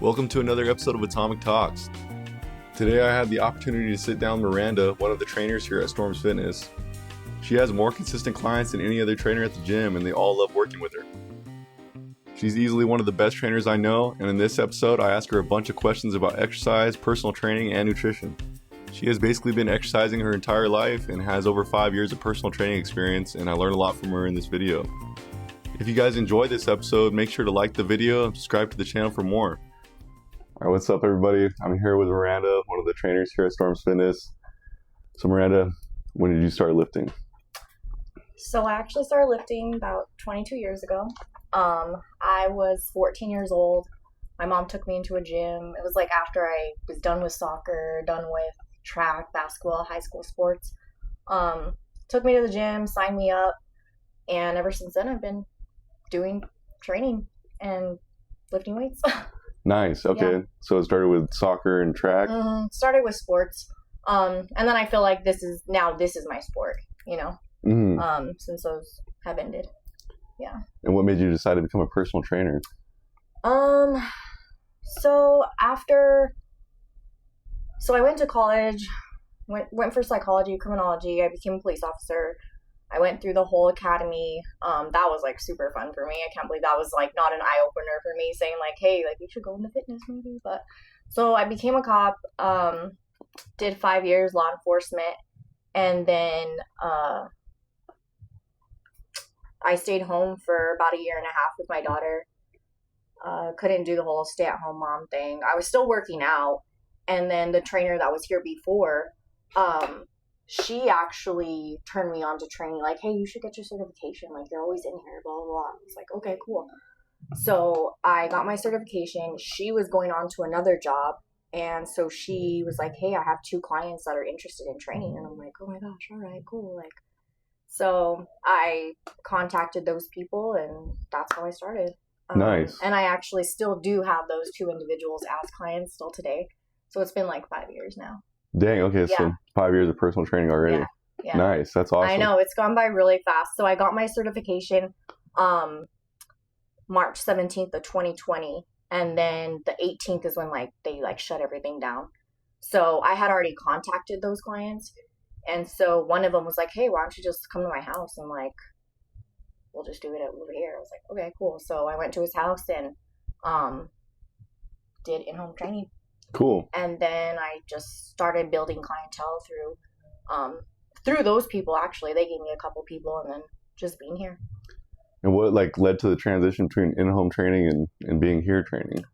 Welcome to another episode of Atomic Talks. Today I had the opportunity to sit down with Miranda, one of the trainers here at Storms Fitness. She has more consistent clients than any other trainer at the gym, and they all love working with her. She's easily one of the best trainers I know, and in this episode I ask her a bunch of questions about exercise, personal training, and nutrition. She has basically been exercising her entire life and has over 5 years of personal training experience, and I learned a lot from her in this video. If you guys enjoyed this episode, make sure to like the video and subscribe to the channel for more. All right, what's up, everybody? I'm here with Miranda, one of the trainers here at Storms Fitness. So, Miranda, when did you start lifting? So I actually started lifting about 22 years ago. I was 14 years old. My mom took me into a gym. It was like after I was done with soccer, done with track, basketball, high school sports. Took me to the gym, signed me up, and ever since then I've been doing training and lifting weights. Nice. Okay. Yeah. So it started with soccer and track? Started with sports. And then I feel like this is my sport, you know, since those have ended. Yeah. And what made you decide to become a personal trainer? So I went to college, went for psychology, criminology. I became a police officer. I went through the whole academy. That was like super fun for me. I can't believe that was like not an eye opener for me, saying like, hey, like you should go into fitness maybe. But so I became a cop, did 5 years law enforcement, and then I stayed home for about 1.5 years with my daughter. Couldn't do the whole stay-at-home mom thing. I was still working out, and then the trainer that was here before, she actually turned me on to training, like, hey, you should get your certification. Like, you're always in here, blah, blah, blah. I was like, okay, cool. So I got my certification. She was going on to another job. And so she was like, hey, I have 2 clients that are interested in training. And I'm like, oh my gosh, all right, cool. Like, so I contacted those people, and that's how I started. Nice. And I actually still do have those 2 individuals as clients still today. So it's been like 5 years now. Dang, okay, yeah. So 5 years of personal training already. Yeah. Nice, that's awesome. I know, it's gone by really fast. So I got my certification March 17th of 2020, and then the 18th is when like they like shut everything down. So I had already contacted those clients, and so one of them was like, hey, why don't you just come to my house and like we'll just do it over here. I was like, okay, cool. So I went to his house and did in-home training. Cool. And then I just started building clientele through those people. Actually, they gave me a couple people, and then just being here. And what like led to the transition between in-home training and being here training?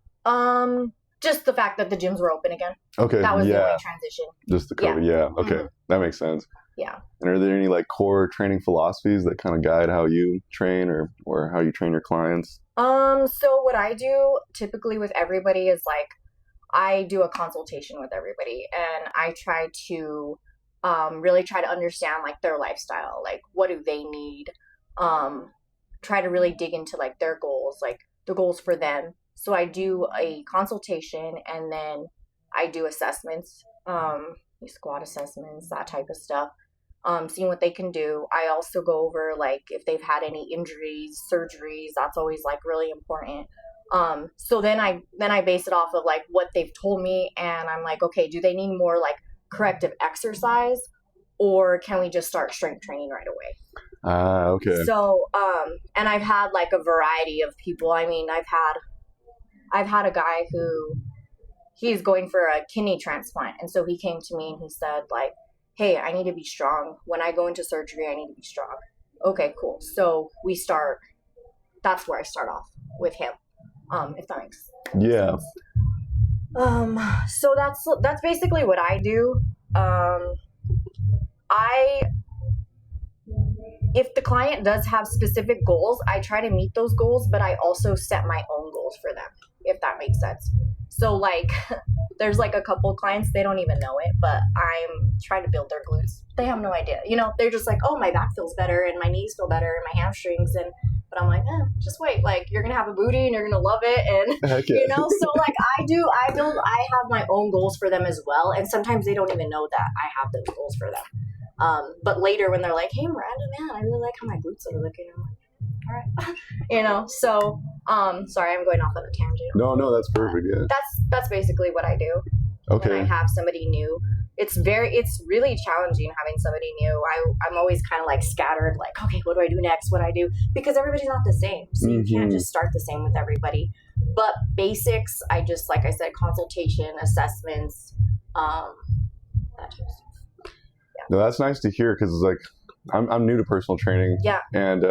Just the fact that the gyms were open again. Okay. That was the only transition. Just the COVID. Yeah. Okay. That makes sense. Yeah. And are there any like core training philosophies that kind of guide how you train or how you train your clients? So what I do typically with everybody is like, I do a consultation with everybody, and I try to really try to understand like their lifestyle, like what do they need, try to really dig into like their goals, like the goals for them. So I do a consultation, and then I do assessments, squat assessments, that type of stuff, seeing what they can do. I also go over like if they've had any injuries, surgeries. That's always like really important. So then I base it off of like what they've told me, and I'm like, okay, do they need more like corrective exercise, or can we just start strength training right away? Okay. So, and I've had like a variety of people. I mean, I've had a guy who he's going for a kidney transplant. And so he came to me and he said like, hey, I need to be strong. When I go into surgery, I need to be strong. Okay, cool. So that's where I start off with him. If that makes sense. So that's basically what I do. If the client does have specific goals, I try to meet those goals, but I also set my own goals for them, if that makes sense. So like there's like a couple clients, they don't even know it, but I'm trying to build their glutes. They have no idea. You know, they're just like, oh, my back feels better and my knees feel better and my hamstrings, but I'm like, just wait, like you're going to have a booty and you're going to love it. And, okay. You know, so like I have my own goals for them as well. And sometimes they don't even know that I have those goals for them. But later when they're like, hey, Miranda, man, I really like how my glutes are looking. I'm like, So sorry, I'm going off on a tangent. No, that's perfect. Yeah. That's basically what I do. Okay. When I have somebody new, it's really challenging having somebody new. I'm always kind of like scattered, like, okay, what do I do next? What do I do? Because everybody's not the same. So you can't just start the same with everybody. But basics, I just, like I said, consultation, assessments, that type of stuff. Yeah. No, that's nice to hear, because like I'm new to personal training. Yeah. And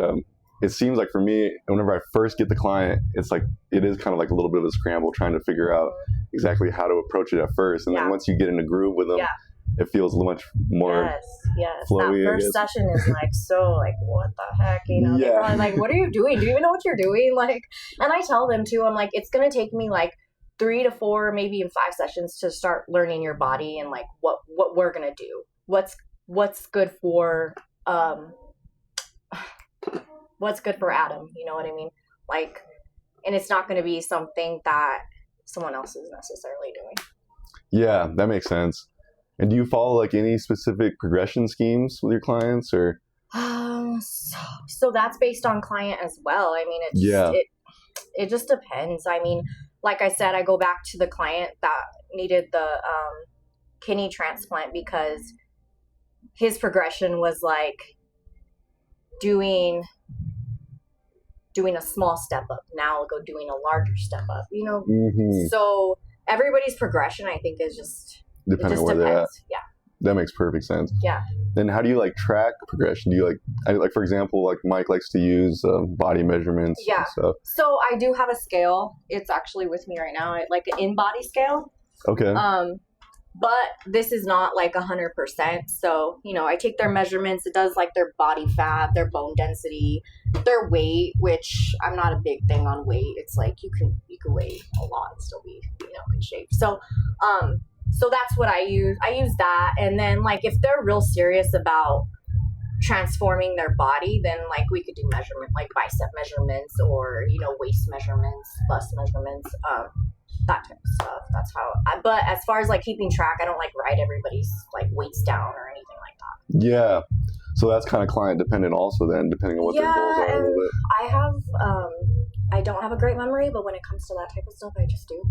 it seems like for me, whenever I first get the client, it's like it is kind of like a little bit of a scramble trying to figure out exactly how to approach it at first. And then once you get in a groove with them, it feels much more flowy. That first session is like, so like, what the heck? They're probably like, what are you doing? Do you even know what you're doing? Like, and I tell them too, I'm like, it's going to take me like 3 to 4, maybe even 5 sessions to start learning your body and like what we're going to do. What's good for, what's good for Adam, you know what I mean? Like, and it's not going to be something that someone else is necessarily doing. Yeah, that makes sense. And do you follow like any specific progression schemes with your clients, or? So that's based on client as well. I mean, it just depends. I mean, like I said, I go back to the client that needed the kidney transplant because his progression was like doing a small step up. Now I'll go doing a larger step up, So everybody's progression, I think, is just depending on where they're at. Yeah. That makes perfect sense. Yeah. Then how do you like track progression? Do you like for example, like Mike likes to use body measurements and stuff. So I do have a scale. It's actually with me right now, like an in-body scale. Okay. But this is not like 100%. So, I take their measurements. It does like their body fat, their bone density, their weight, which I'm not a big thing on weight. It's like you can weigh a lot and still be, in shape. So, so that's what I use. I use that. And then like, if they're real serious about transforming their body, then like we could do measurement, like bicep measurements or, waist measurements, bust measurements, that type of stuff. That's how, but as far as like keeping track, I don't like write everybody's like weights down or anything like that. Yeah. So that's kind of client dependent also then, depending on what their goals are a little bit. I don't have a great memory, but when it comes to that type of stuff, I just do.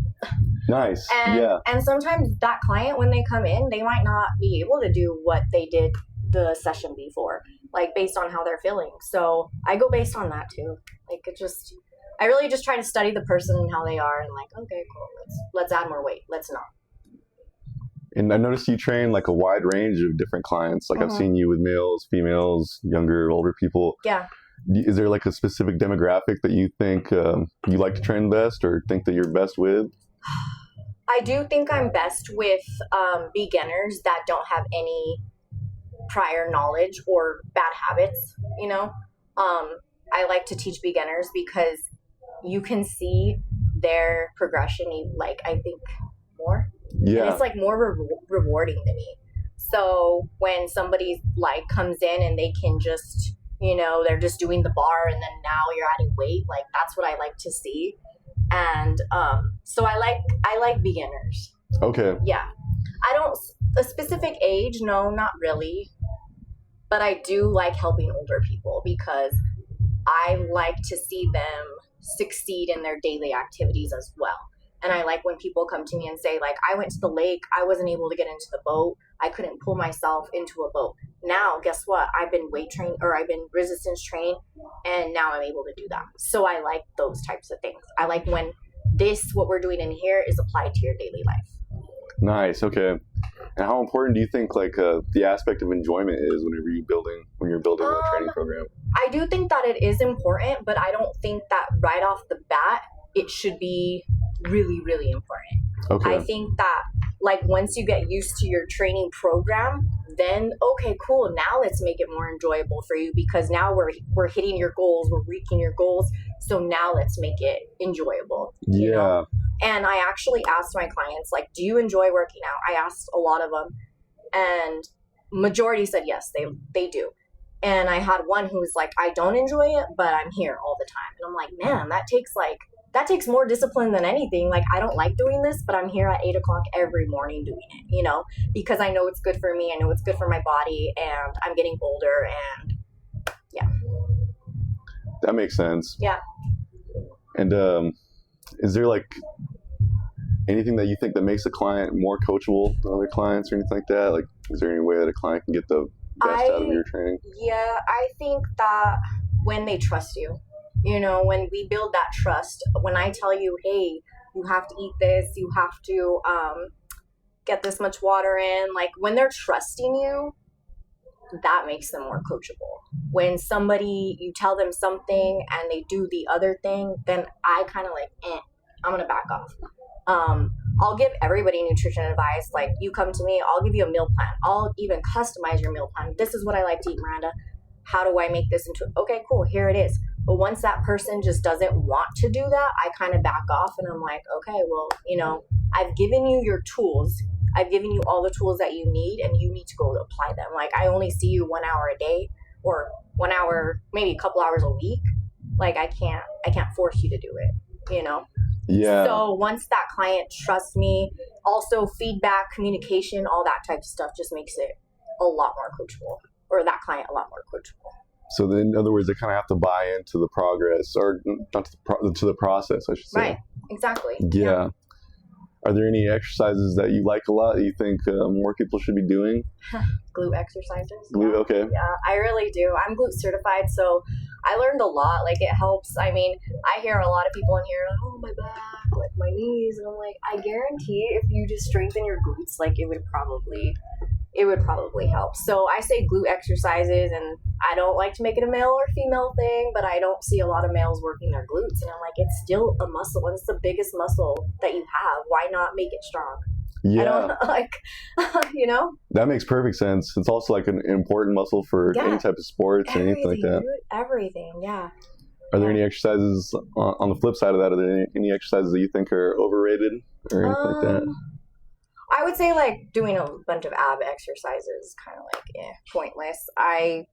Nice. And sometimes that client, when they come in, they might not be able to do what they did the session before, like based on how they're feeling. So I go based on that too. Like I really just try to study the person and how they are and like, okay, cool. Let's add more weight. Let's not. And I noticed you train like a wide range of different clients. Like I've seen you with males, females, younger, older people. Yeah. Is there like a specific demographic that you think you like to train best or think that you're best with? I do think I'm best with beginners that don't have any prior knowledge or bad habits, I like to teach beginners because you can see their progression, like, I think more. Yeah. And it's like more rewarding to me. So when somebody like comes in and they can just, they're just doing the bar and then now you're adding weight, like that's what I like to see. And so I like beginners. Okay. Yeah. A specific age, no, not really. But I do like helping older people because I like to see them succeed in their daily activities as well. And I like when people come to me and say, like, I went to the lake, I wasn't able to get into the boat, I couldn't pull myself into a boat. Now, guess what? I've been weight trained or I've been resistance trained, and now I'm able to do that. So I like those types of things. I like when what we're doing in here is applied to your daily life. Nice. Okay. And how important do you think like the aspect of enjoyment is when you're building a training program? I do think that it is important, but I don't think that right off the bat it should be really, really important. Okay. I think that like once you get used to your training program, then okay, cool. Now let's make it more enjoyable for you because now we're hitting your goals, we're reaching your goals. So now let's make it enjoyable. You know? And I actually asked my clients, like, do you enjoy working out? I asked a lot of them, and majority said yes, they do. And I had one who was like, I don't enjoy it, but I'm here all the time. And I'm like, man, that takes more discipline than anything. Like, I don't like doing this, but I'm here at 8 o'clock every morning doing it, because I know it's good for me. I know it's good for my body, and I'm getting older, and yeah. That makes sense. Yeah. And is there like anything that you think that makes a client more coachable than other clients or anything like that? Like, is there any way that a client can get the best out of your training? Yeah, I think that when they trust you, when we build that trust, when I tell you, hey, you have to eat this, you have to get this much water in, like when they're trusting you, that makes them more coachable. When you tell them something and they do the other thing, then I kind of like, I'm going to back off. I'll give everybody nutrition advice. Like, you come to me, I'll give you a meal plan. I'll even customize your meal plan. This is what I like to eat, Miranda. How do I make this into, okay, cool, here it is. But once that person just doesn't want to do that, I kind of back off and I'm like, okay, well, I've given you your tools. I've given you all the tools that you need, and you need to go apply them. Like, I only see you 1 hour a day, or 1 hour, maybe a couple hours a week. Like, I can't force you to do it, Yeah. So once that client trusts me, also feedback, communication, all that type of stuff just makes it a lot more coachable, or that client a lot more coachable. So then, in other words, they kind of have to buy into the progress, or not to the process, I should say. Right. Exactly. Yeah. Are there any exercises that you like a lot that you think more people should be doing? Glute exercises. Glute, okay. Yeah, I really do. I'm glute certified, so I learned a lot. Like, it helps. I mean, I hear a lot of people in here, like, oh, my back, like my knees, and I'm like, I guarantee if you just strengthen your glutes, like, it would probably help. So I say glute exercises, and I don't like to make it a male or female thing, but I don't see a lot of males working their glutes, and I'm like, it's still a muscle, and it's the biggest muscle that you have. Why not make it strong? Yeah. I don't, like, That makes perfect sense. It's also like an important muscle for any type of sports or anything like that. Dude, everything, yeah. Are there any exercises on the flip side of that? Are there any exercises that you think are overrated or anything like that? I would say, like, doing a bunch of ab exercises, kind of like, pointless. I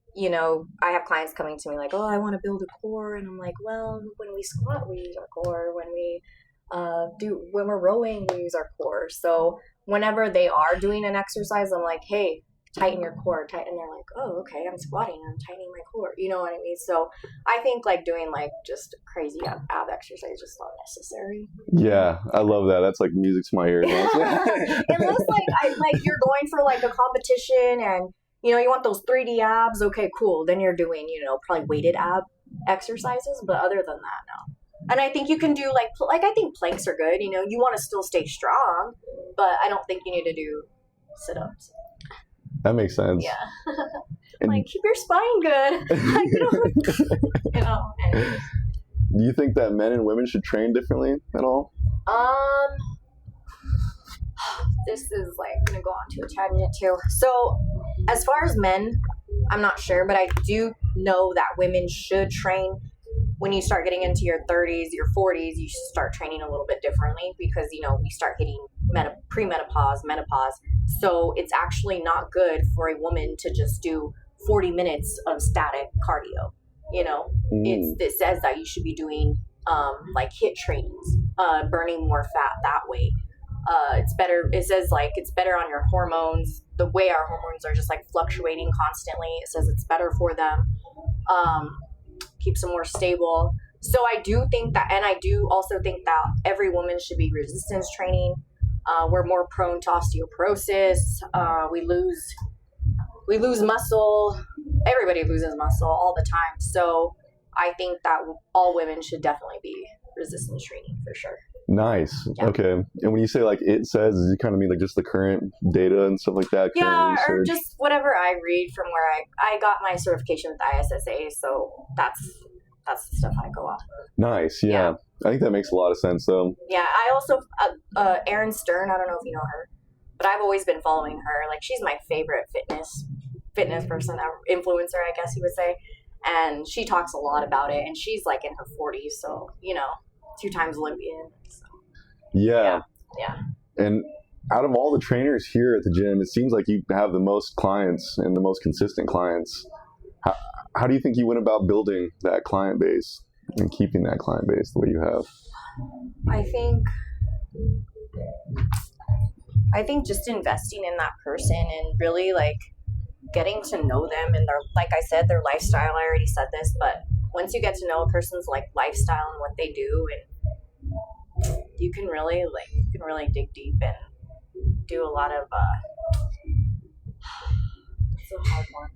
have clients coming to me like, oh, I want to build a core. And I'm like, well, when we squat, we use our core. When we're rowing, we use our core. So whenever they are doing an exercise, I'm like, hey, tighten your core, and they're like, oh, okay, I'm squatting, I'm tightening my core, you know what I mean? So I think, like, doing, like, just crazy ab exercise is just not necessary. Yeah, I love that. That's like music to my ears. Unless, like, you're going for, like, a competition and, you want those 3D abs, okay, cool, then you're doing, probably weighted ab exercises, but other than that, no. And I think you can do, like I think planks are good, you want to still stay strong, but I don't think you need to do sit-ups. That makes sense. Yeah. Like, keep your spine good. Anyways. Do you think that men and women should train differently at all? This is, like, going to go on to a tangent too. So, as far as men, I'm not sure, but I do know that women should train. When you start getting into your 30s, your 40s, you should start training a little bit differently because, we start hitting premenopause, menopause. So it's actually not good for a woman to just do 40 minutes of static cardio. It says that you should be doing like HIIT trainings, burning more fat that way. It's better. It says, like, it's better on your hormones. The way our hormones are just, like, fluctuating constantly. It says it's better for them. Keeps them more stable. So I do think that, and I do also think that every woman should be resistance training. We're more prone to osteoporosis. We lose muscle. Everybody loses muscle all the time. So I think that all women should definitely be resistance training for sure. Nice. Yeah. Okay. And when you say, like, it says, does it kind of mean, like, just the current data and stuff like that? Yeah, or just whatever I read from where I got my certification with the ISSA, so that's the stuff I go off of. Nice. Yeah. I think that makes a lot of sense, though. Yeah, I also, Erin Stern, I don't know if you know her, but I've always been following her. Like, she's my favorite fitness person, influencer, I guess you would say. And she talks a lot about it, and she's, like, in her 40s, so, 2-time Olympian. So. Yeah. Yeah. And out of all the trainers here at the gym, it seems like you have the most clients and the most consistent clients. How do you think you went about building that client base and keeping that client base the way you have? I think just investing in that person and really, like, getting to know them and their, like I said, their lifestyle. I already said this, but once you get to know a person's like lifestyle and what they do, and you can really dig deep and do a lot of it's a hard one.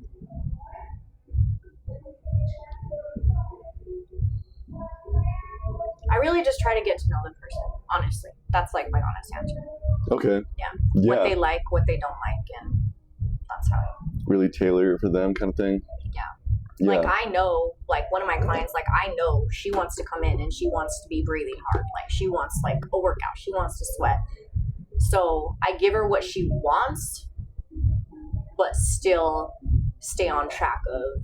I really just try to get to know the person, honestly. That's like my honest answer. Okay. Yeah. What they like, what they don't like, and that's how I really tailor it for them kind of thing. Yeah. Like I know, like one of my clients, like I know she wants to come in and she wants to be breathing hard. Like she wants like a workout. She wants to sweat. So I give her what she wants, but still stay on track of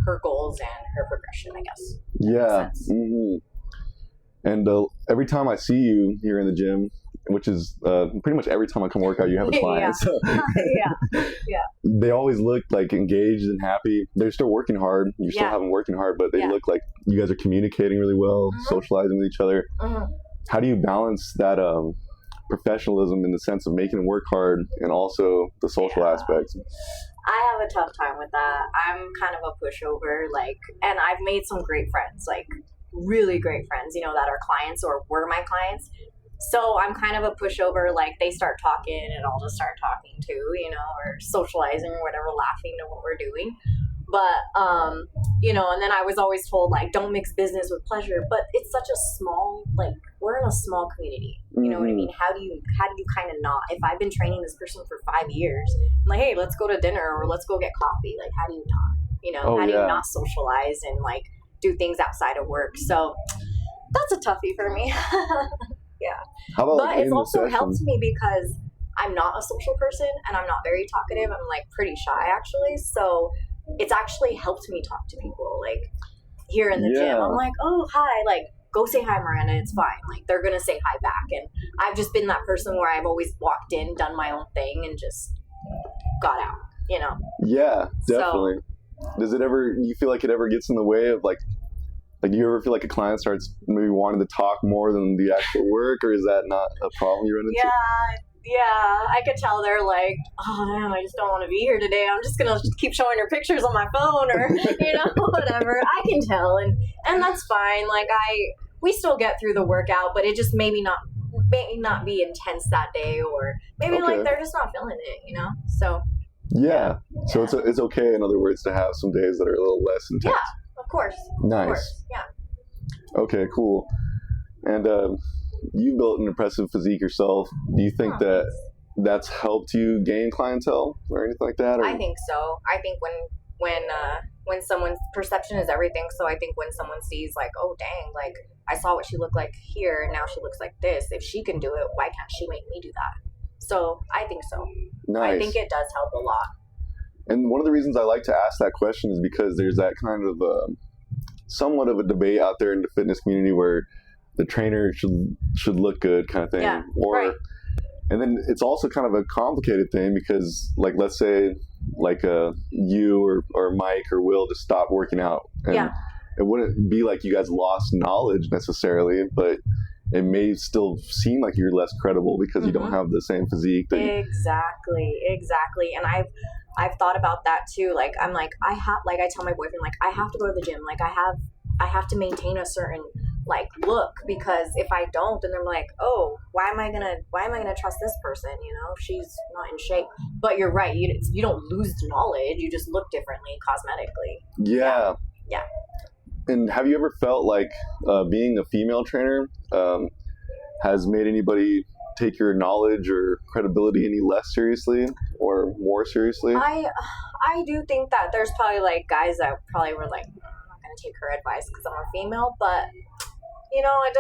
her goals and her progression, I guess. Yeah. Mm-hmm. And every time I see you here in the gym, which is pretty much every time I come work out, you have a client. So they always look like engaged and happy. They're still working hard. You still have them working hard, but they look like you guys are communicating really well, socializing with each other. How do you balance that professionalism in the sense of making them work hard and also the social aspects? I have a tough time with that. I'm kind of a pushover, like, and I've made some great friends, like really great friends, you know, that are clients or were my clients. So I'm kind of a pushover, like they start talking and I'll just start talking too, you know, or socializing or whatever, laughing to what we're doing. But, you know, and then I was always told, like, don't mix business with pleasure. But it's such a small, like, we're in a small community. You know what I mean? How do you kind of not? If I've been training this person for 5 years, I'm like, hey, let's go to dinner or let's go get coffee. Like, how do you not? You know, how do you not socialize and, like, do things outside of work? So that's a toughie for me. How about, but it's also helped me because I'm not a social person and I'm not very talkative. I'm, like, pretty shy, actually. So it's actually helped me talk to people, like, here in the gym. I'm like, oh, hi, like, go say hi, Miranda, it's fine. Like, they're going to say hi back. And I've just been that person where I've always walked in, done my own thing, and just got out, you know? Yeah, definitely. So, does it ever, do you feel like it ever gets in the way of, like, do you ever feel like a client starts maybe wanting to talk more than the actual work, or is that not a problem you run into? Yeah, I could tell they're like, oh, damn, I just don't want to be here today. I'm just going to keep showing her pictures on my phone or, you know, whatever. I can tell. And that's fine. Like, we still get through the workout, but it just may not be intense that day, or maybe like they're just not feeling it, you know? So. Yeah. So it's okay, in other words, to have some days that are a little less intense. Yeah, of course. Nice. Of course. Yeah. Okay, cool. And, you built an impressive physique yourself. Do you think that's helped you gain clientele or anything like that? Or? I think so. I think when someone's perception is everything. So I think when someone sees, like, oh dang, like I saw what she looked like here, and now she looks like this. If she can do it, why can't she make me do that? So I think so. Nice. I think it does help a lot. And one of the reasons I like to ask that question is because there's that kind of somewhat of a debate out there in the fitness community where the trainer should look good, kind of thing. Yeah, and then it's also kind of a complicated thing because, like, let's say, like, you or Mike or Will just stopped working out. And it wouldn't be like you guys lost knowledge necessarily, but it may still seem like you're less credible because you don't have the same physique. Exactly. And I've thought about that too. Like, I'm like, I tell my boyfriend, like, I have to go to the gym. Like, I have to maintain a certain, like, look, because if I don't, then they're like, oh, why am I gonna trust this person? You know, she's not in shape. But you're right. You don't lose knowledge. You just look differently cosmetically. Yeah. And have you ever felt like being a female trainer has made anybody take your knowledge or credibility any less seriously or more seriously? I do think that there's probably, like, guys that probably were like, I'm not gonna take her advice because I'm a female, but, you know, it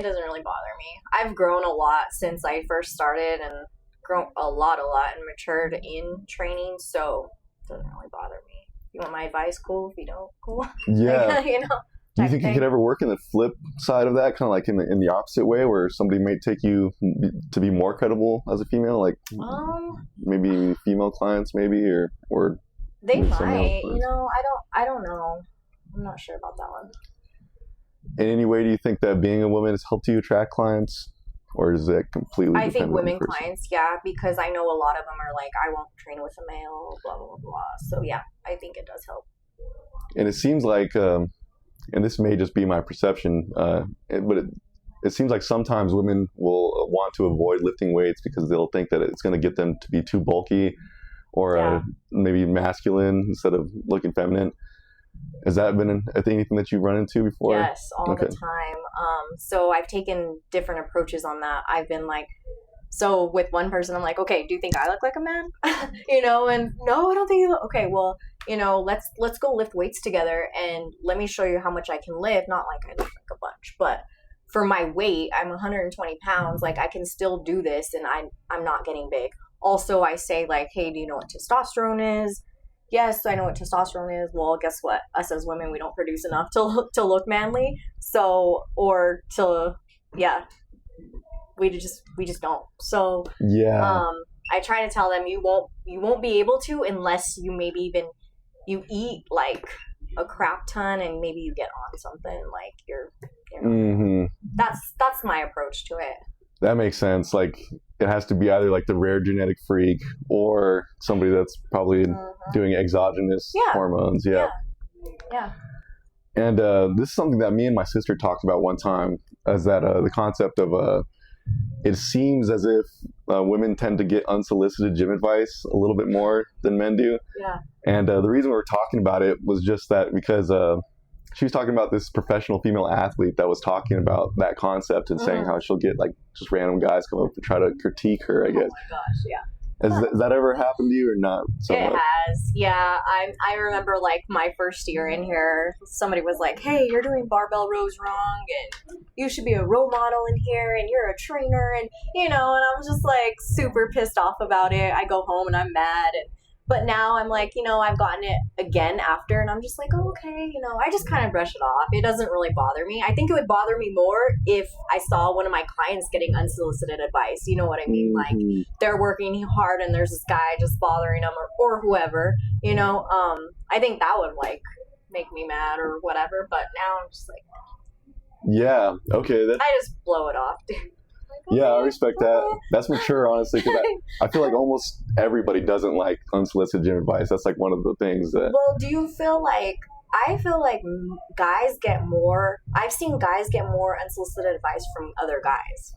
doesn't really bother me. I've grown a lot since I first started, and grown a lot and matured in training, so it doesn't really bother me. If you want my advice, cool. If you don't, cool. Yeah. You know. Do you think you could ever work in the flip side of that, kind of like in the opposite way, where somebody might take you to be more credible as a female, like maybe female clients, maybe, or they might. You know, I don't know. I'm not sure about that one. In any way, do you think that being a woman has helped you attract clients, or is it completely? I think women clients, because I know a lot of them are like, I won't train with a male, blah blah blah. So yeah, I think it does help. And it seems like, and this may just be my perception, but it seems like sometimes women will want to avoid lifting weights because they'll think that it's going to get them to be too bulky or maybe masculine instead of looking feminine. Has that been anything that you've run into before? Yes, all the time. So I've taken different approaches on that. I've been like, so with one person, I'm like, okay, do you think I look like a man? And no, I don't think you look. Okay, well, let's go lift weights together and let me show you how much I can lift. Not like I lift like a bunch, but for my weight, I'm 120 pounds. Like I can still do this and I'm not getting big. Also, I say like, hey, do you know what testosterone is? Yes, I know what testosterone is. Well, guess what? Us as women, we don't produce enough to look manly. So, or to, we just don't. So, I try to tell them you won't be able to unless you maybe even you eat like a crap ton and maybe you get on something like that's my approach to it. That makes sense. Like it has to be either like the rare genetic freak or somebody that's probably doing exogenous hormones. Yeah. And this is something that me and my sister talked about one time, is that the concept of it seems as if women tend to get unsolicited gym advice a little bit more than men do. Yeah. And the reason we were talking about it was just that because she was talking about this professional female athlete that was talking about that concept and saying how she'll get like just random guys come up and try to critique her, I guess. Oh my gosh, yeah. Has that ever happened to you or not? It has, yeah. I remember like my first year in here, somebody was like, hey, you're doing barbell rows wrong and you should be a role model in here and you're a trainer and and I'm just like super pissed off about it. I go home and I'm mad but now I'm like, I've gotten it again after and I'm just like, oh, okay, I just kind of brush it off. It doesn't really bother me. I think it would bother me more if I saw one of my clients getting unsolicited advice. You know what I mean? Like they're working hard and there's this guy just bothering them or whoever, I think that would like make me mad or whatever. But now I'm just like, yeah, okay. I just blow it off, dude. Yeah, I respect that. That's mature, honestly, because I feel like almost everybody doesn't like unsolicited gym advice. That's like one of the things that... Well, do you feel like... I feel like guys get more... I've seen guys get more unsolicited advice from other guys.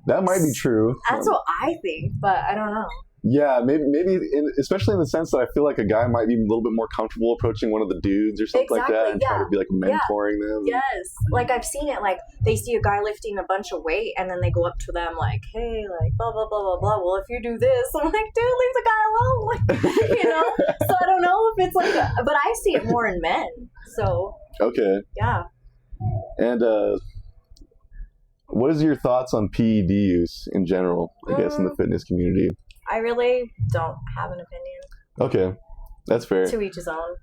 That might be true. That's what I think, but I don't know. Yeah, maybe especially in the sense that I feel like a guy might be a little bit more comfortable approaching one of the dudes or something like that and try to be like mentoring them. Yes. Like I've seen it, like they see a guy lifting a bunch of weight and then they go up to them like, hey, like blah, blah, blah, blah, blah. Well, if you do this, I'm like, dude, leave the guy alone. Like, So I don't know if it's like but I see it more in men. So. Okay. Yeah. And, what is your thoughts on PED use in general, I guess, in the fitness community? I really don't have an opinion. Okay, that's fair. To each his own.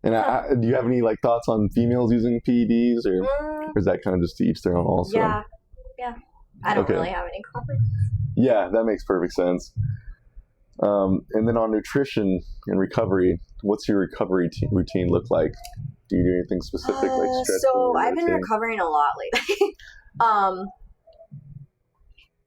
And do you have any like thoughts on females using PEDs, or is that kind of just to each their own also? Yeah. I don't really have any comments. Yeah, that makes perfect sense. And then on nutrition and recovery, what's your recovery routine look like? Do you do anything specific like stretching? So I've been recovering a lot lately.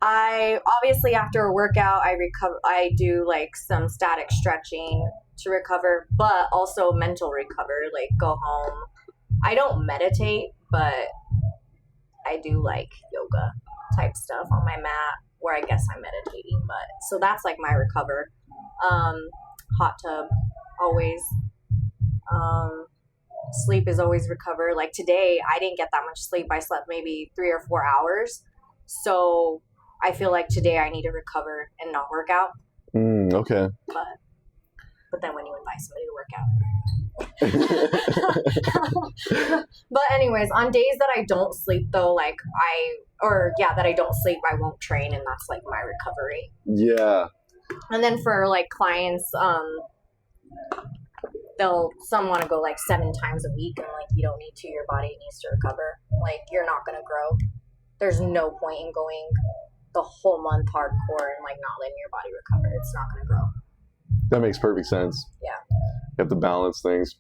I obviously after a workout I do like some static stretching to recover, but also mental recover, like go home. I don't meditate, but I do like yoga type stuff on my mat where I guess I'm meditating, but so that's like my recover. Hot tub always. Sleep is always recover. Like today I didn't get that much sleep. I slept maybe 3 or 4 hours. So I feel like today I need to recover and not work out. Okay. But then when you invite somebody to work out. But anyways, on days that I don't sleep though, like that I don't sleep, I won't train, and that's like my recovery. Yeah. And then for like clients, some want to go like 7 times a week, and like you don't need to. Your body needs to recover. Like you're not gonna grow. There's no point in going the whole month hardcore and like not letting your body recover. It's not gonna grow. That makes perfect sense. Yeah. You have to balance things.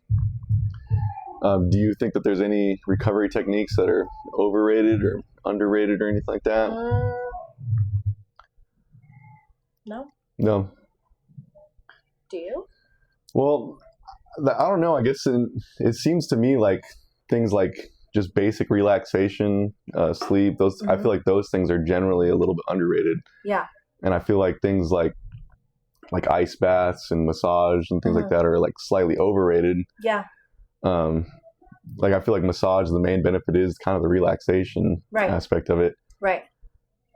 Do you think that there's any recovery techniques that are overrated or underrated or anything like that? No. No. Do you? Well, I don't know. I guess it seems to me like things like just basic relaxation, sleep. Those I feel like those things are generally a little bit underrated. Yeah. And I feel like things like ice baths and massage and things like that are like slightly overrated. Yeah. Like I feel like massage, the main benefit is kind of the relaxation aspect of it. Right.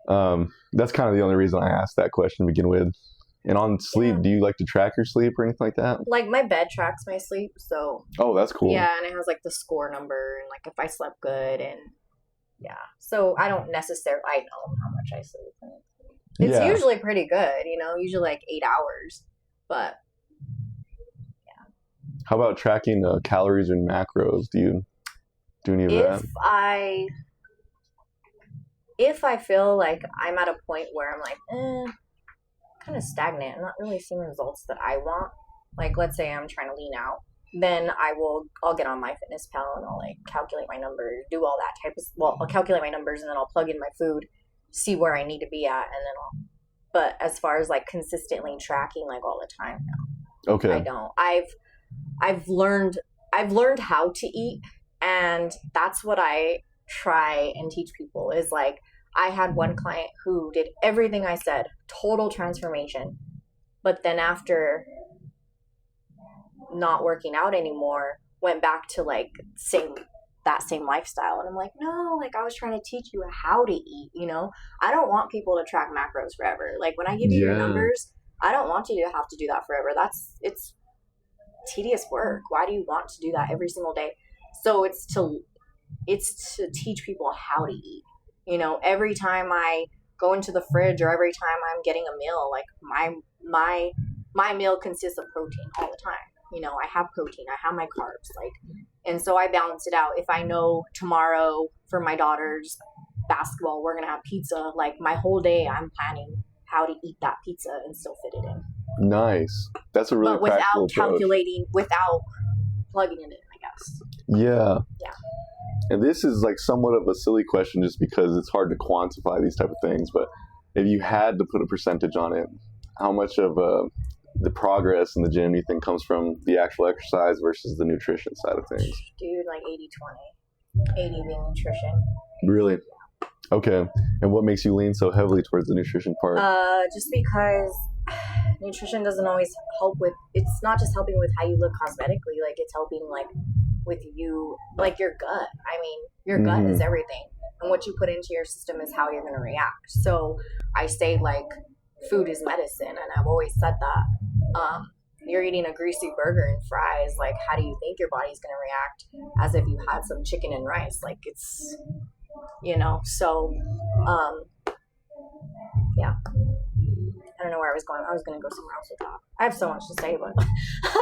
That's kind of the only reason I asked that question to begin with. And on sleep, do you like to track your sleep or anything like that? Like my bed tracks my sleep, so. Oh, that's cool. Yeah, and it has like the score number and like if I slept good and so I don't necessarily, I know how much I sleep. It's usually pretty good, usually like 8 hours, but yeah. How about tracking calories and macros? Do you do any of that? If I feel like I'm at a point where I'm like, kind of stagnant, I'm not really seeing results that I want. Like, let's say I'm trying to lean out, then I'll get on MyFitnessPal and I'll like calculate my numbers, do all that I'll calculate my numbers and then I'll plug in my food, see where I need to be at, and then but as far as like consistently tracking like all the time, no. Okay. I don't. I've learned how to eat, and that's what I try and teach people is like, I had one client who did everything I said, total transformation. But then after not working out anymore, went back to like that same lifestyle. And I'm like, no, like I was trying to teach you how to eat, I don't want people to track macros forever. Like when I give you your numbers, I don't want you to have to do that forever. It's tedious work. Why do you want to do that every single day? So it's to teach people how to eat. Every time I go into the fridge or every time I'm getting a meal, like my meal consists of protein all the time. I have protein, I have my carbs, and so I balance it out. If I know tomorrow for my daughter's basketball, we're going to have pizza, like my whole day I'm planning how to eat that pizza and still fit it in. Nice. That's a really practical approach. Without plugging it in, I guess. Yeah. Yeah. And this is like somewhat of a silly question just because it's hard to quantify these type of things. But if you had to put a percentage on it, how much of the progress in the gym you think comes from the actual exercise versus the nutrition side of things? Dude, like 80-20. 80 being nutrition. Really? Yeah. Okay. And what makes you lean so heavily towards the nutrition part? Just because nutrition doesn't always help with, it's not just helping with how you look cosmetically, like it's helping like with you, like your gut. I mean, your gut is everything, and what you put into your system is how you're going to react. So I say like food is medicine, and I've always said that. You're eating a greasy burger and fries, like how do you think your body's going to react as if you had some chicken and rice? Like it's, so yeah. I don't know where I was going. I was going to go somewhere else with that. I have so much to say, but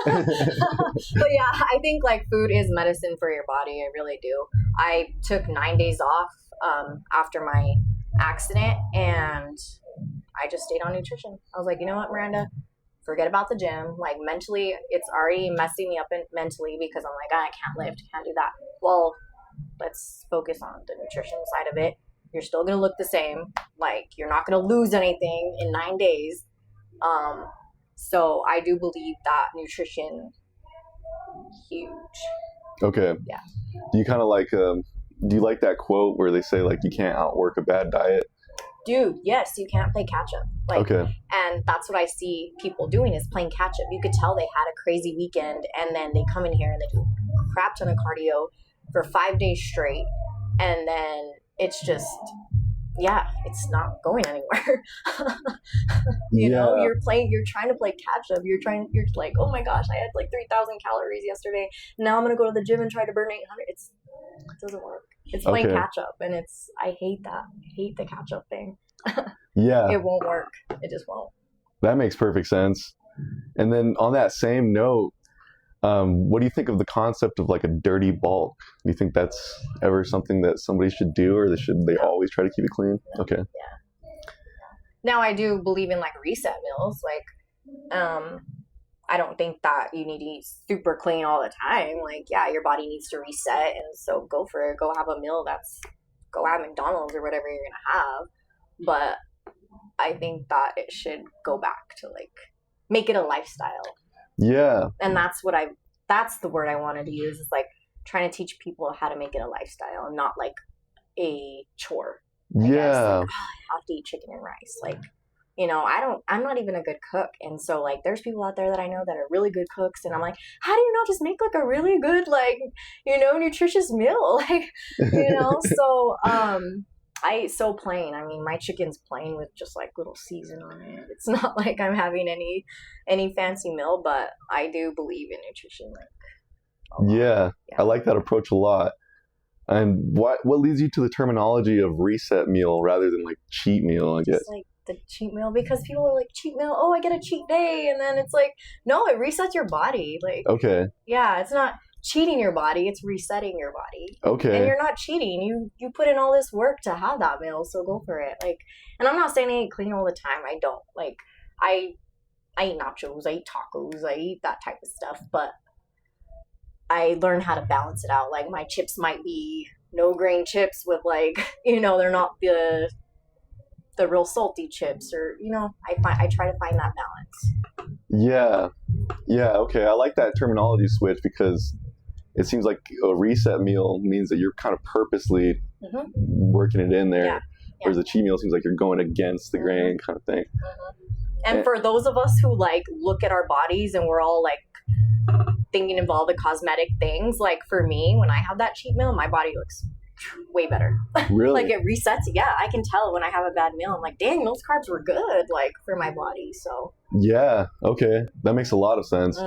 but yeah, I think like food is medicine for your body. I really do. I took 9 days off after my accident, and I just stayed on nutrition. I was like, you know what, Miranda, forget about the gym. Like mentally, it's already messing me up mentally because I'm like, I can't lift, can't do that. Well, let's focus on the nutrition side of it. You're still going to look the same. Like, you're not going to lose anything in 9 days. So I do believe that nutrition, huge. Okay. Yeah. Do you kind of like, do you like that quote where they say, like, you can't outwork a bad diet? Dude, yes, you can't play catch up. Like, okay. And that's what I see people doing is playing catch up. You could tell they had a crazy weekend, and then they come in here and they do a crap ton of cardio for 5 days straight, and then it's just, it's not going anywhere. you know, you're trying to play catch up. You're like, oh my gosh, I had like 3,000 calories yesterday. Now I'm going to go to the gym and try to burn 800. It doesn't work. It's playing catch up, and I hate that. I hate the catch up thing. Yeah. It won't work. It just won't. That makes perfect sense. And then on that same note, what do you think of the concept of like a dirty bulk? Do you think that's ever something that somebody should do, or should they always try to keep it clean? Okay. Yeah. Now I do believe in like reset meals. Like, I don't think that you need to eat super clean all the time. Like, yeah, your body needs to reset, and so go for it. Go have a meal go have McDonald's or whatever you're going to have. But I think that it should go back to like, make it a lifestyle. Yeah. And that's what I've that's the word I wanted to use, is like trying to teach people how to make it a lifestyle and not like a chore. I guess. Like, oh, I have to eat chicken and rice. Like, you know, I'm not even a good cook. And so like there's people out there that I know that are really good cooks, and I'm like, how do you not just make like a really good, like, you know, nutritious meal? Like, you know, so I eat so plain. I mean, my chicken's plain with just like little season on it. It's not like I'm having any fancy meal, but I do believe in nutrition. Like, yeah, I like that approach a lot. And what leads you to the terminology of reset meal rather than like cheat meal, I guess? Just like the cheat meal, because people are like, cheat meal, oh, I get a cheat day, and then it's like, no, it resets your body. Like, okay, yeah, it's not cheating your body, it's resetting your body. Okay. And you're not cheating. You put in all this work to have that meal, so go for it. Like, and I'm not saying I eat clean all the time. I don't. Like, I eat nachos, I eat tacos, I eat that type of stuff, but I learn how to balance it out. Like, my chips might be no grain chips with, like, you know, they're not the real salty chips, or, you know, I try to find that balance. Yeah, okay. I like that terminology switch, because it seems like a reset meal means that you're kind of purposely working it in there. Yeah. Whereas a cheat meal seems like you're going against the grain kind of thing. And for those of us who like look at our bodies and we're all like thinking of all the cosmetic things, like for me, when I have that cheat meal, my body looks way better. Really? Like, it resets. Yeah, I can tell when I have a bad meal. I'm like, dang, those carbs were good, like, for my body. So yeah, okay, that makes a lot of sense.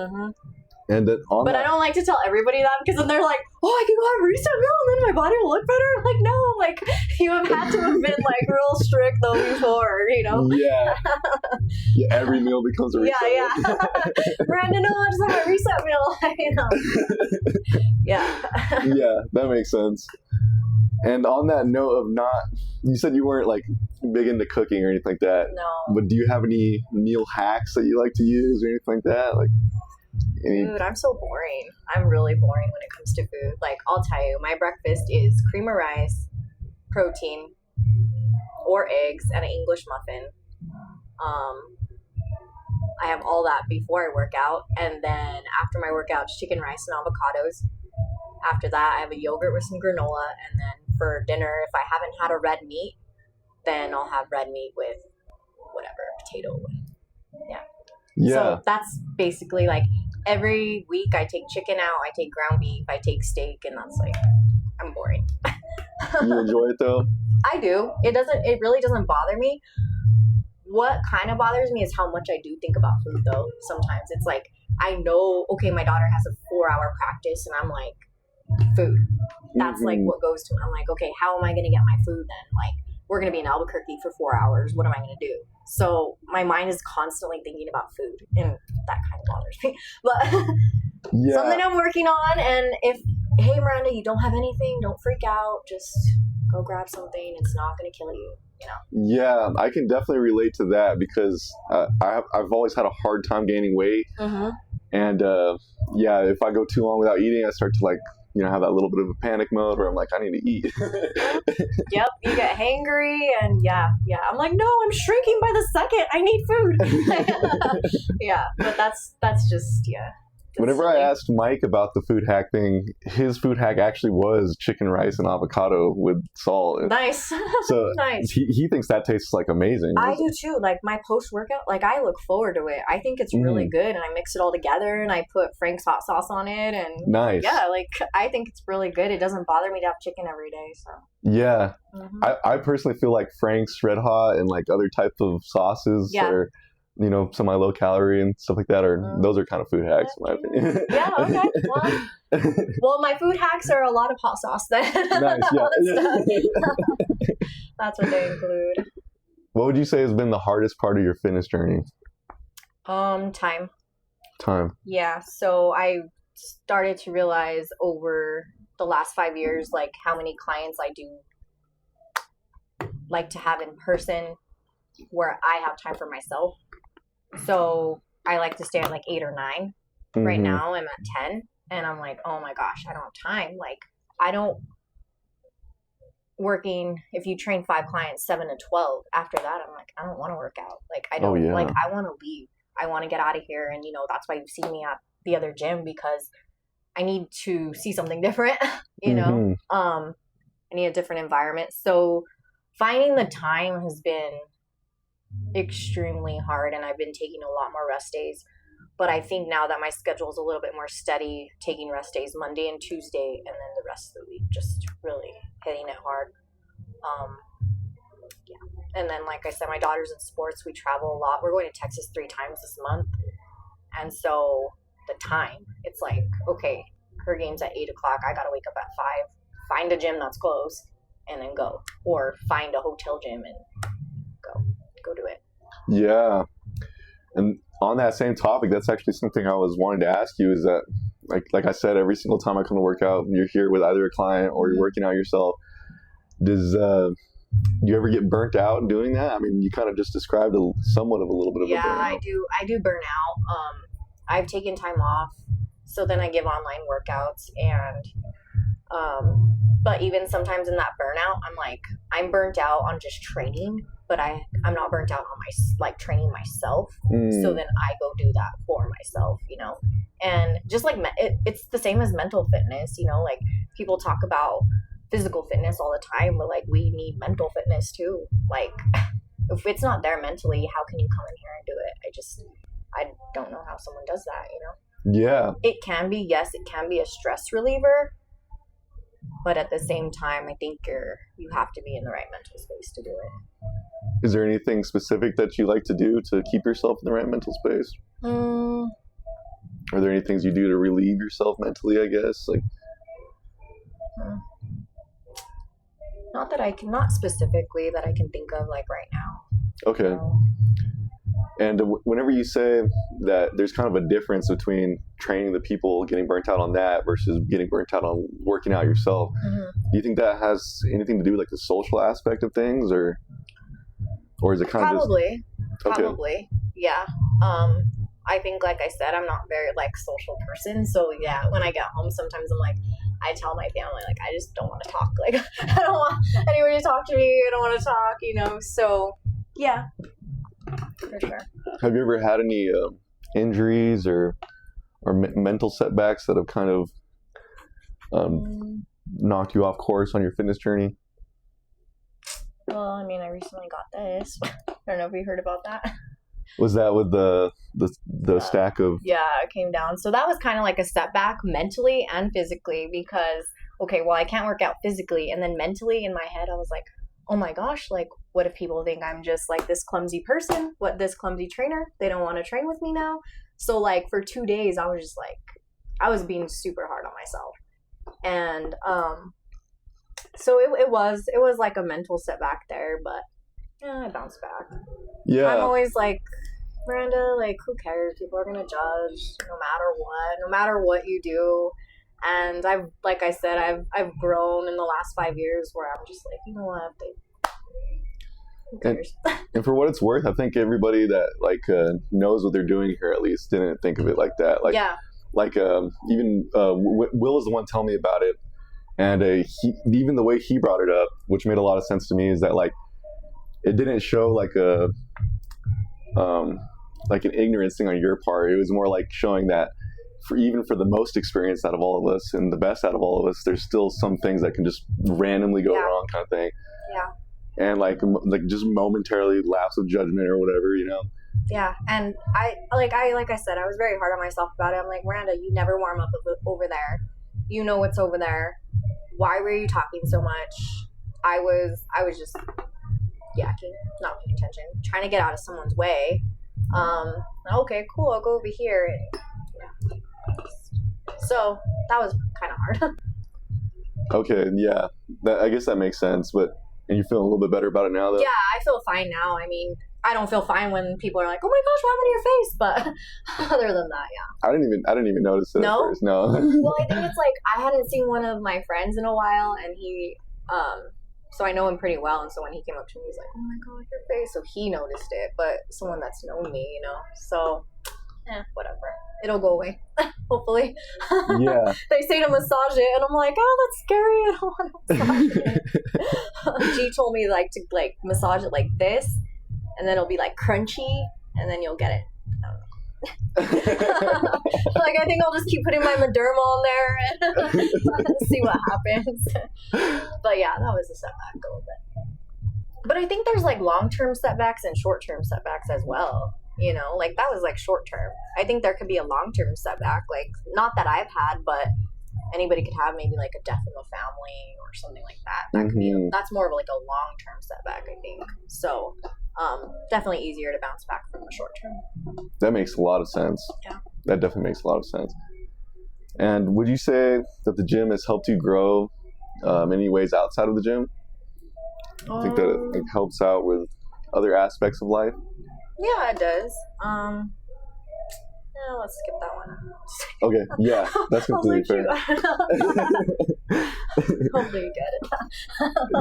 And but I don't like to tell everybody that, because then they're like, oh, I can go have a reset meal and then my body will look better. I'm like, no, like, you have had to have been like real strict though before, you know? Yeah, every meal becomes a reset meal. Miranda, no, I just have a reset meal. You know? Yeah, that makes sense. And on that note of you said you weren't like big into cooking or anything like that. No. But do you have any meal hacks that you like to use or anything like that? Like, Dude, I'm so boring. I'm really boring when it comes to food. Like, I'll tell you, my breakfast is cream of rice, protein, or eggs, and an English muffin. I have all that before I work out, and then after my workout, it's chicken, rice, and avocados. After that, I have a yogurt with some granola, and then for dinner, if I haven't had a red meat, then I'll have red meat with whatever, potato. Yeah. So that's basically like every week I take chicken out, I take ground beef, I take steak, and that's like, I'm boring. You enjoy it though? I do. It really doesn't bother me. What kind of bothers me is how much I do think about food though. Sometimes it's like, I know, okay, my daughter has a 4-hour practice, and I'm like, food. That's like what goes to me. I'm like, okay, how am I going to get my food then? Like, we're going to be in Albuquerque for 4 hours. What am I going to do? So my mind is constantly thinking about food, and that kind of bothers me. But something I'm working on. And if, hey, Miranda, you don't have anything, don't freak out. Just go grab something. It's not going to kill you, you know? Yeah, I can definitely relate to that, because I've always had a hard time gaining weight. And if I go too long without eating, I start to like, you know, have that little bit of a panic mode where I'm like, I need to eat. Yep, you get hangry, and yeah. I'm like, no, I'm shrinking by the second. I need food. Yeah, but that's just Whenever I asked Mike about the food hack thing, his food hack actually was chicken, rice, and avocado with salt. Nice. So nice. He thinks that tastes like amazing. I do too. Like, my post-workout, like, I look forward to it. I think it's really good, and I mix it all together, and I put Frank's hot sauce on it, and nice. Yeah, like, I think it's really good. It doesn't bother me to have chicken every day, so. Yeah. I personally feel like Frank's Red Hot and like other types of sauces that are, you know, semi-low calorie and stuff like that those are kind of food hacks in my opinion. Yeah, okay. Well, my food hacks are a lot of hot sauce then. Nice, That's what they include. What would you say has been the hardest part of your fitness journey? Time. Yeah, so I started to realize over the last 5 years, like, how many clients I do like to have in person where I have time for myself. So I like to stay at like 8 or 9. Right now I'm at 10, and I'm like, oh my gosh, I don't have time. Like, I don't working, if you train 5 clients, 7 to 12, after that, I'm like, I don't want to work out. Like, I don't like, I want to leave. I want to get out of here. And, you know, that's why you've seen me at the other gym, because I need to see something different, you Mm-hmm. know. I need a different environment. So finding the time has been extremely hard, and I've been taking a lot more rest days. But I think now that my schedule is a little bit more steady, taking rest days Monday and Tuesday, and then the rest of the week, just really hitting it hard. Yeah. And then, like I said, my daughter's in sports. We travel a lot. We're going to Texas 3 times this month. And so the time, it's like, okay, her game's at 8 o'clock. I got to wake up at 5, find a gym that's close, and then go. Or find a hotel gym and go do it. Yeah. And on that same topic, that's actually something I was wanting to ask you is that, like I said, every single time I come to work out, you're here with either a client or you're working out yourself. Do you ever get burnt out doing that? I mean, you kind of just described somewhat of a little bit of a burnout. I do burn out. I've taken time off, so then I give online workouts, and but even sometimes in that burnout, I'm burnt out on just training, but I'm not burnt out on my training myself. So then I go do that for myself, you know. And just like it's the same as mental fitness, you know. Like people talk about physical fitness all the time, but like we need mental fitness too. Like if it's not there mentally, how can you come in here and do it? I don't know how someone does that, you know. Yeah. It can be a stress reliever, but at the same time, I think you have to be in the right mental space to do it. Is there anything specific that you like to do to keep yourself in the right mental space? Are there any things you do to relieve yourself mentally, I guess? Like, not specifically that I can think of like right now. Okay. So, and whenever you say that there's kind of a difference between training the people, getting burnt out on that versus getting burnt out on working out yourself, do you think that has anything to do with like the social aspect of things, or is it kind of probably, yeah. I think, like I said, I'm not very like social person, so yeah, when I get home, sometimes I tell my family, like, I just don't want to talk, like, I don't want anybody to talk to me, I don't want to talk, you know, so yeah, for sure. Have you ever had any injuries or mental setbacks that have kind of knocked you off course on your fitness journey? Well, I mean, I recently got this. I don't know if you heard about that. Was that with the stack of... Yeah, it came down. So that was kind of like a setback mentally and physically because, okay, well, I can't work out physically. And then mentally in my head, I was like, oh my gosh, like, what if people think I'm just like this clumsy person? What, this clumsy trainer? They don't want to train with me now? So like for 2 days, I was just like, I was being super hard on myself. And so it was like a mental setback there, but yeah, I bounced back. Yeah. I'm always like, Miranda, like, who cares? People are going to judge no matter what you do. And like I said, I've grown in the last 5 years where I'm just like, you know what? Who cares? And for what it's worth, I think everybody that like knows what they're doing here at least didn't think of it like that. Like, yeah. Like even Will was the one telling me about it, and even the way he brought it up, which made a lot of sense to me, is that like it didn't show like an ignorance thing on your part. It was more like showing that even for the most experienced out of all of us and the best out of all of us, there's still some things that can just randomly go wrong, kind of thing. Yeah. And like just momentarily lapse of judgment or whatever, you know. Yeah, and I said, I was very hard on myself about it. I'm like, Miranda, you never warm up over there. You know what's over there. Why were you talking so much? I was just yakking, not paying attention, trying to get out of someone's way. Okay, cool, I'll go over here. And, yeah. So that was kind of hard. Okay, yeah, I guess that makes sense. And you feel a little bit better about it now, though? Yeah, I feel fine now. I mean, I don't feel fine when people are like, "Oh my gosh, what happened to your face?" But other than that, yeah. I didn't even notice it at first. No. Well, I think it's like I hadn't seen one of my friends in a while, and he, so I know him pretty well, and so when he came up to me, he's like, "Oh my god, your face!" So he noticed it, but someone that's known me, you know, so whatever, it'll go away, hopefully. Yeah. They say to massage it, and I'm like, oh, that's scary. I don't want to massage it. G told me like to like massage it like this. And then it'll be like crunchy, and then you'll get it. I don't Like, I think I'll just keep putting my Mederma on there and see what happens. But yeah, that was a setback a little bit. But I think there's like long-term setbacks and short-term setbacks as well. You know, like that was like short-term. I think there could be a long-term setback, like not that I've had, but anybody could have, maybe like a death in the family or something like that. That could be, that's more of like a long-term setback, I think. So definitely easier to bounce back from the short-term. That makes a lot of sense. Yeah. That definitely makes a lot of sense. And would you say that the gym has helped you grow in any ways outside of the gym? I think that it helps out with other aspects of life. Yeah, it does. Let's skip that one. Okay, yeah, that's completely fair. Hopefully you get it.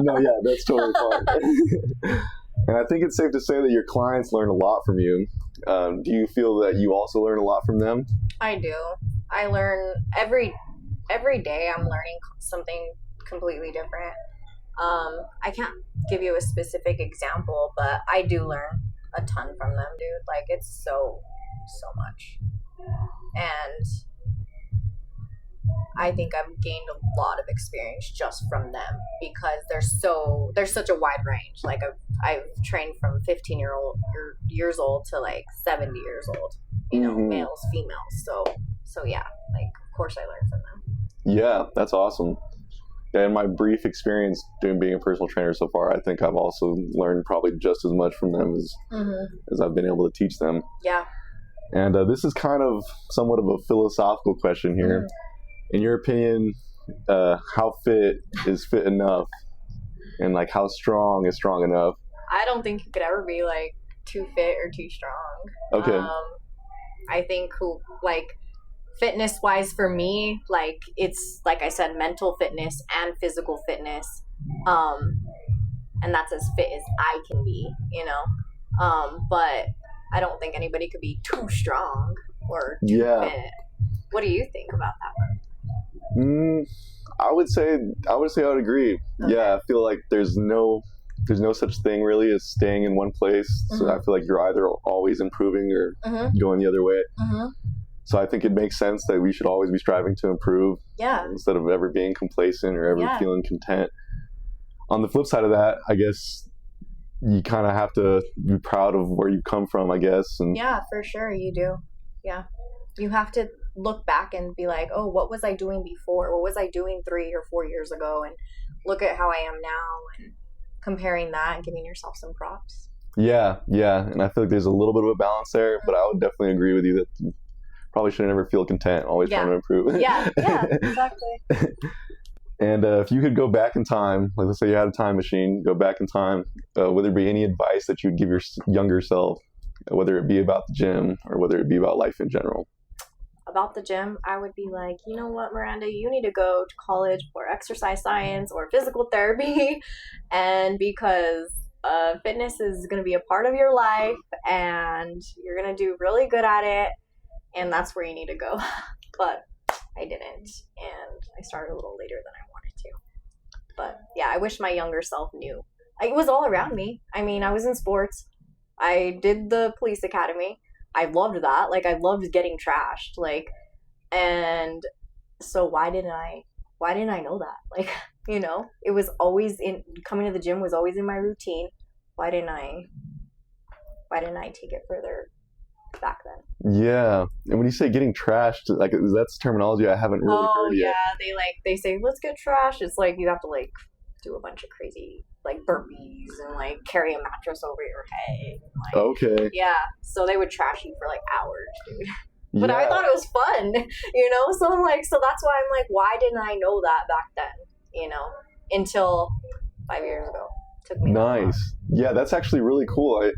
No, yeah, that's totally fine. And I think it's safe to say that your clients learn a lot from you. Do you feel that you also learn a lot from them? I do. I learn every day. I'm learning something completely different. I can't give you a specific example, but I do learn a ton from them, dude. Like, it's so much. And I think I've gained a lot of experience just from them because there's such a wide range. Like, I've trained from 15 years old to like 70 years old, you know, males, females. So yeah, like, of course I learned from them. Yeah, that's awesome. In my brief experience being a personal trainer so far, I think I've also learned probably just as much from them as I've been able to teach them. Yeah. And this is kind of somewhat of a philosophical question here. In your opinion, how fit is fit enough? And like, how strong is strong enough? I don't think you could ever be like too fit or too strong. Okay. I think fitness wise for me, like, it's like I said, mental fitness and physical fitness, and that's as fit as I can be, you know. But I don't think anybody could be too strong or too fit. What do you think about that one? I would say I would agree. Okay. Yeah, I feel like there's no such thing really as staying in one place. So I feel like you're either always improving or going the other way. So I think it makes sense that we should always be striving to improve, instead of ever being complacent or ever feeling content. On the flip side of that, I guess you kind of have to be proud of where you've come from, I guess. And yeah, for sure you do. Yeah. You have to look back and be like, oh, what was I doing before? What was I doing 3 or 4 years ago? And look at how I am now, and comparing that and giving yourself some props. Yeah. And I feel like there's a little bit of a balance there, but I would definitely agree with you that probably should never feel content, always trying to improve. Yeah, exactly. And if you could go back in time, like let's say you had a time machine, go back in time, would there be any advice that you'd give your younger self, whether it be about the gym or whether it be about life in general? About the gym, I would be like, you know what, Miranda, you need to go to college for exercise science or physical therapy, and because fitness is going to be a part of your life and you're going to do really good at it, and that's where you need to go. But I didn't, and I started a little later than I wanted to. But yeah, I wish my younger self knew. It was all around me. I mean, I was in sports. I did the police academy. I loved that. Like, I loved getting trashed. Like, and so why didn't I know that? Like, you know, it was always coming to the gym was always in my routine. Why didn't I take it further back then? Yeah. And when you say getting trashed, like, that's terminology I haven't really heard yet. Yeah, they say let's get trashed. It's like you have to like do a bunch of crazy like burpees and like carry a mattress over your head. And, like, okay. Yeah. So they would trash you for like hours, dude. But I thought it was fun, you know? So I'm like, so that's why I'm like, why didn't I know that back then? You know, until 5 years ago. Took me nice. Yeah, that's actually really cool.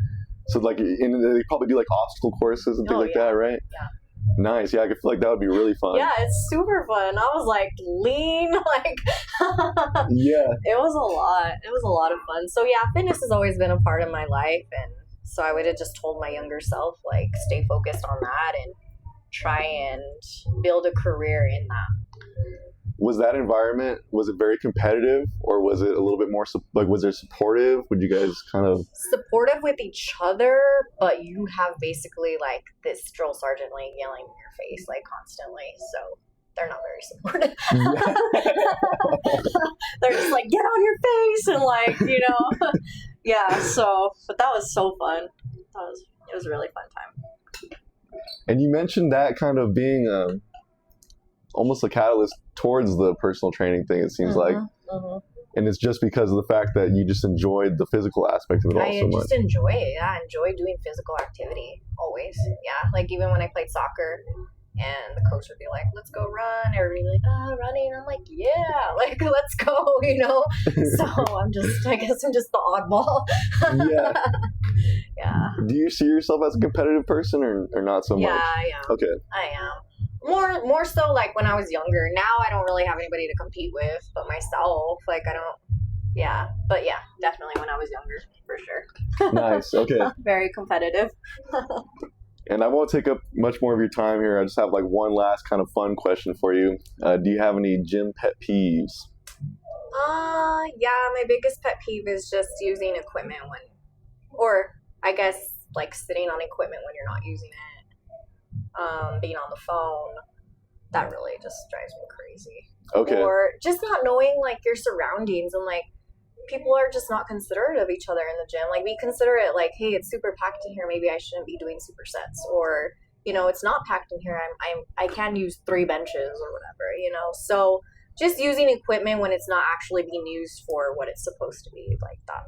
So like, they probably do like obstacle courses and things like that, right? Yeah. Nice. Yeah, I could feel like that would be really fun. Yeah, it's super fun. I was like lean, like yeah. It was a lot of fun. So yeah, fitness has always been a part of my life, and so I would have just told my younger self, like, stay focused on that and try and build a career in that. Was that environment, was it very competitive, or was it a little bit more, was there supportive? Would you guys kind of... Supportive with each other, but you have basically like this drill sergeant like yelling in your face like constantly, so they're not very supportive. They're just like, get on your face, and like, you know. Yeah, so, but that was so fun. It was a really fun time. And you mentioned that kind of being almost a catalyst towards the personal training thing, it seems like. And it's just because of the fact that you just enjoyed the physical aspect of it all so much. I just enjoy it. Yeah, I enjoy doing physical activity always. Yeah, like even when I played soccer and the coach would be like, let's go run. Everybody would be like, running. I'm like, yeah, like, let's go, you know? So I guess I'm just the oddball. Yeah. Yeah. Do you see yourself as a competitive person or not so much? Yeah, I am. Okay. I am. More so like when I was younger. Now I don't really have anybody to compete with but myself. Like I don't, yeah. But yeah, definitely when I was younger, for sure. Nice, okay. Very competitive. And I won't take up much more of your time here. I just have like one last kind of fun question for you. Do you have any gym pet peeves? Yeah, my biggest pet peeve is just using equipment or I guess like sitting on equipment when you're not using it. Being on the phone, that really just drives me crazy. Okay. Or just not knowing like your surroundings, and like people are just not considerate of each other in the gym. Like we consider it like, hey, it's super packed in here, maybe I shouldn't be doing supersets, or you know, it's not packed in here, I can use 3 benches or whatever, you know. So just using equipment when it's not actually being used for what it's supposed to be, like that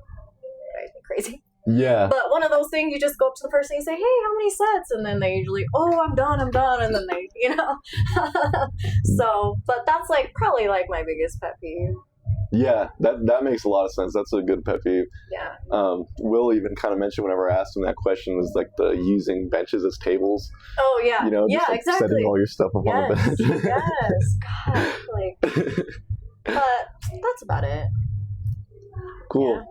drives me crazy. Yeah. But one of those things, you just go up to the person and you say, hey, how many sets? And then they usually, oh, I'm done. And then they, you know. So, but that's like probably like my biggest pet peeve. Yeah, that makes a lot of sense. That's a good pet peeve. Yeah. Will even kind of mentioned whenever I asked him that question was like the using benches as tables. Oh, yeah. You know, just yeah, like exactly. setting all your stuff up on the bench. Yes. God. Like, but that's about it. Cool. Yeah.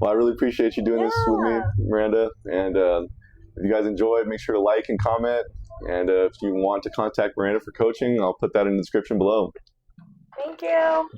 Well, I really appreciate you doing this with me, Miranda. And if you guys enjoyed, make sure to like and comment. And if you want to contact Miranda for coaching, I'll put that in the description below. Thank you.